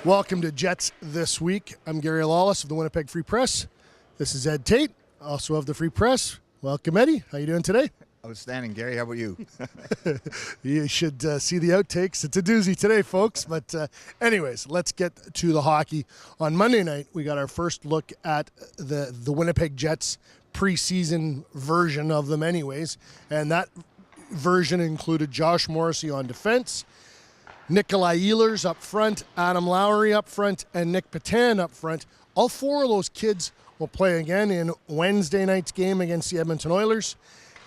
Welcome to Jets This Week. I'm Gary Lawless of the Winnipeg Free Press. This is Ed Tait, also of the Free Press. Welcome, Eddie. How you doing today? Outstanding, Gary. How about you? You should see the outtakes. It's a doozy today, folks. But anyways, let's get to the hockey. On Monday night, we got our first look at the Winnipeg Jets preseason version of them anyways. And that version included Josh Morrissey on defense, Nikolai Ehlers up front, Adam Lowry up front, and Nick Petan up front. All four of those kids will play again in Wednesday night's game against the Edmonton Oilers.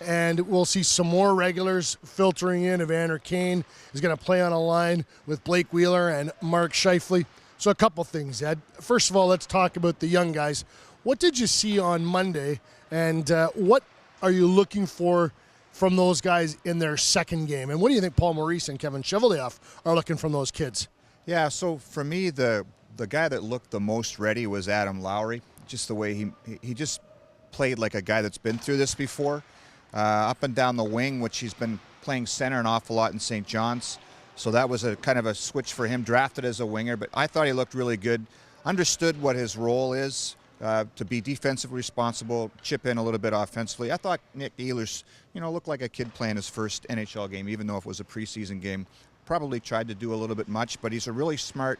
And we'll see some more regulars filtering in. Evander Kane is going to play on a line with Blake Wheeler and Mark Scheifele. So a couple things, Ed. First of all, let's talk about the young guys. What did you see on Monday, and what are you looking for from those guys in their second game? And what do you think Paul Maurice and Kevin Cheveldayoff are looking from those kids? Yeah, so for me, the guy that looked the most ready was Adam Lowry. Just the way he just played like a guy that's been through this before. Up and down the wing, which he's been playing center an awful lot in St. John's. So that was a kind of a switch for him, drafted as a winger. But I thought he looked really good, understood what his role is, to be defensively responsible, chip in a little bit offensively. I thought Nick Ehlers, looked like a kid playing his first NHL game, even though it was a preseason game. Probably tried to do a little bit much, but he's a really smart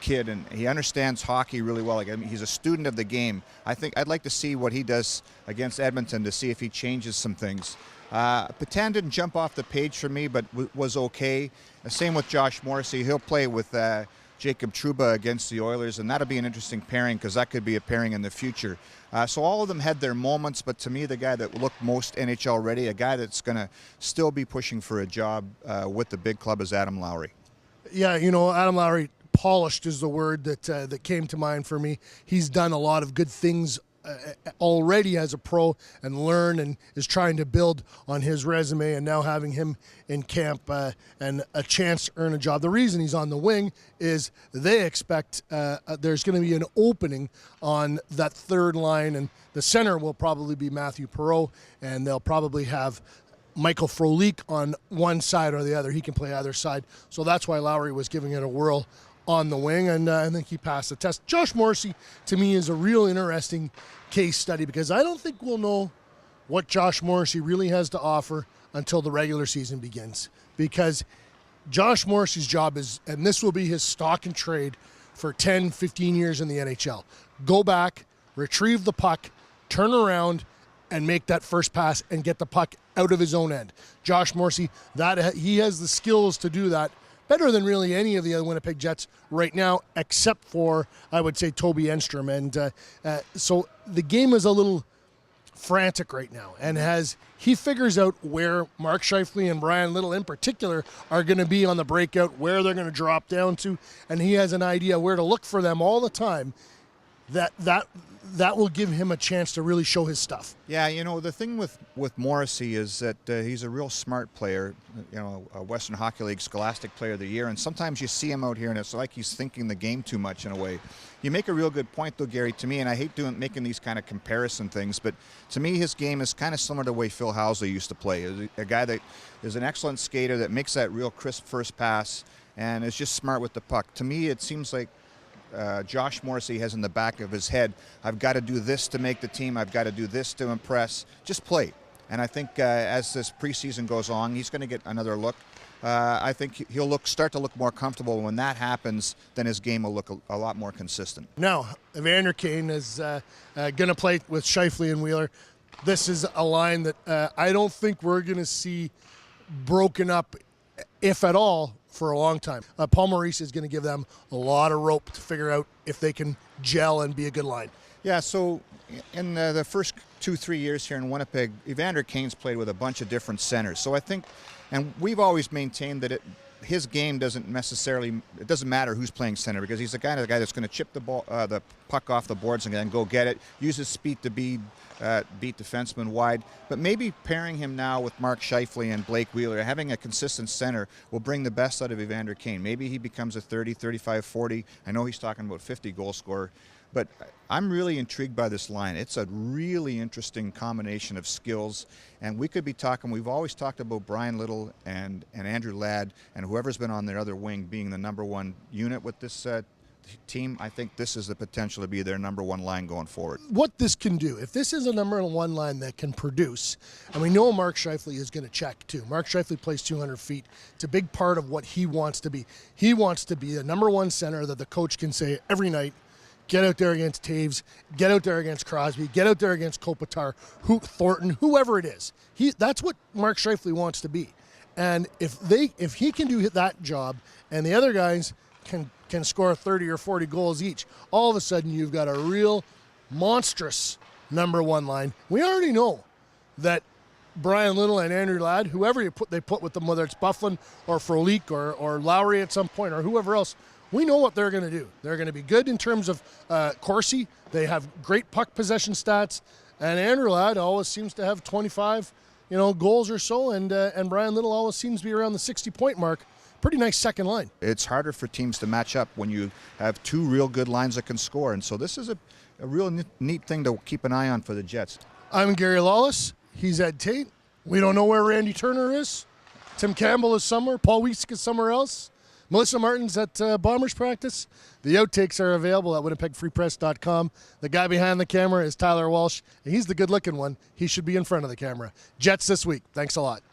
kid, and he understands hockey really well. He's a student of the game. I think I'd like to see what he does against Edmonton to see if he changes some things. Petan didn't jump off the page for me, but was okay. Same with Josh Morrissey. He'll play with Jacob Trouba against the Oilers, and that'll be an interesting pairing because that could be a pairing in the future. So all of them had their moments, but to me, the guy that looked most NHL ready, a guy that's going to still be pushing for a job with the big club, is Adam Lowry. Yeah, Adam Lowry, polished is the word that came to mind for me. He's done a lot of good things already as a pro and and is trying to build on his resume, and now having him in camp and a chance to earn a job. The reason he's on the wing is they expect there's going to be an opening on that third line, and the center will probably be Matthew Perreault, and they'll probably have Michael Frolik on one side or the other. He can play either side. So that's why Lowry was giving it a whirl on the wing, and I think he passed the test. Josh Morrissey, to me, is a real interesting case study because I don't think we'll know what Josh Morrissey really has to offer until the regular season begins. Because Josh Morrissey's job is, and this will be his stock and trade for 10, 15 years in the NHL, go back, retrieve the puck, turn around, and make that first pass and get the puck out of his own end. Josh Morrissey, he has the skills to do that better than really any of the other Winnipeg Jets right now, except for, I would say, Toby Enstrom. And so the game is a little frantic right now. And as he figures out where Mark Scheifele and Brian Little in particular are going to be on the breakout, where they're going to drop down to, and he has an idea where to look for them all the time, that will give him a chance to really show his stuff. Yeah, the thing with Morrissey is that he's a real smart player, a Western Hockey League Scholastic Player of the Year, and sometimes you see him out here and it's like he's thinking the game too much in a way. You make a real good point, though, Gary, to me, and I hate making these kind of comparison things, but to me his game is kind of similar to the way Phil Housley used to play. A guy that is an excellent skater that makes that real crisp first pass and is just smart with the puck. To me, it seems like Josh Morrissey has in the back of his head, I've got to do this to make the team, I've got to do this to impress. Just play. And I think as this preseason goes on, he's going to get another look. I think he'll start to look more comfortable. When that happens, then his game will look a lot more consistent. Now, Evander Kane is going to play with Scheifele and Wheeler. This is a line that I don't think we're going to see broken up, if at all, for a long time. Paul Maurice is going to give them a lot of rope to figure out if they can gel and be a good line. Yeah, so in the first 2-3 years here in Winnipeg, Evander Kane's played with a bunch of different centers. So I think, and we've always maintained that his game doesn't matter who's playing center, because he's the guy that's going to chip the puck off the boards and then go get it, use his speed to beat defensemen wide. But maybe pairing him now with Mark Scheifele and Blake Wheeler, having a consistent center, will bring the best out of Evander Kane. Maybe he becomes a 30, 35, 40. I know he's talking about 50 goal scorer. But I'm really intrigued by this line. It's a really interesting combination of skills. And we could be talking, we've always talked about Brian Little and Andrew Ladd and whoever's been on their other wing being the number one unit with this team, I think this is the potential to be their number one line going forward. What this can do, if this is a number one line that can produce, and we know Mark Scheifele is going to check too. Mark Scheifele plays 200 feet. It's a big part of what he wants to be. He wants to be a number one center that the coach can say every night, get out there against Taves, get out there against Crosby, get out there against Kopitar, Thornton, whoever it is. That's what Mark Scheifele wants to be. And if he can do that job and the other guys can score 30 or 40 goals each, all of a sudden you've got a real monstrous number one line. We already know that Brian Little and Andrew Ladd, whoever they put with them, whether it's Bufflin or Frolik or Lowry at some point or whoever else, we know what they're going to do. They're going to be good in terms of Corsi. They have great puck possession stats, and Andrew Ladd always seems to have 25 goals or so, and Brian Little always seems to be around the 60-point mark. Pretty nice second line. It's harder for teams to match up when you have two real good lines that can score, and so this is a real neat thing to keep an eye on for the Jets. I'm Gary Lawless. He's Ed Tait. We don't know where Randy Turner is. Tim Campbell is somewhere. Paul Wiesek is somewhere else. Melissa Martin's at Bombers practice. The outtakes are available at winnipegfreepress.com. The guy behind the camera is Tyler Walsh. He's the good-looking one. He should be in front of the camera. Jets this week. Thanks a lot.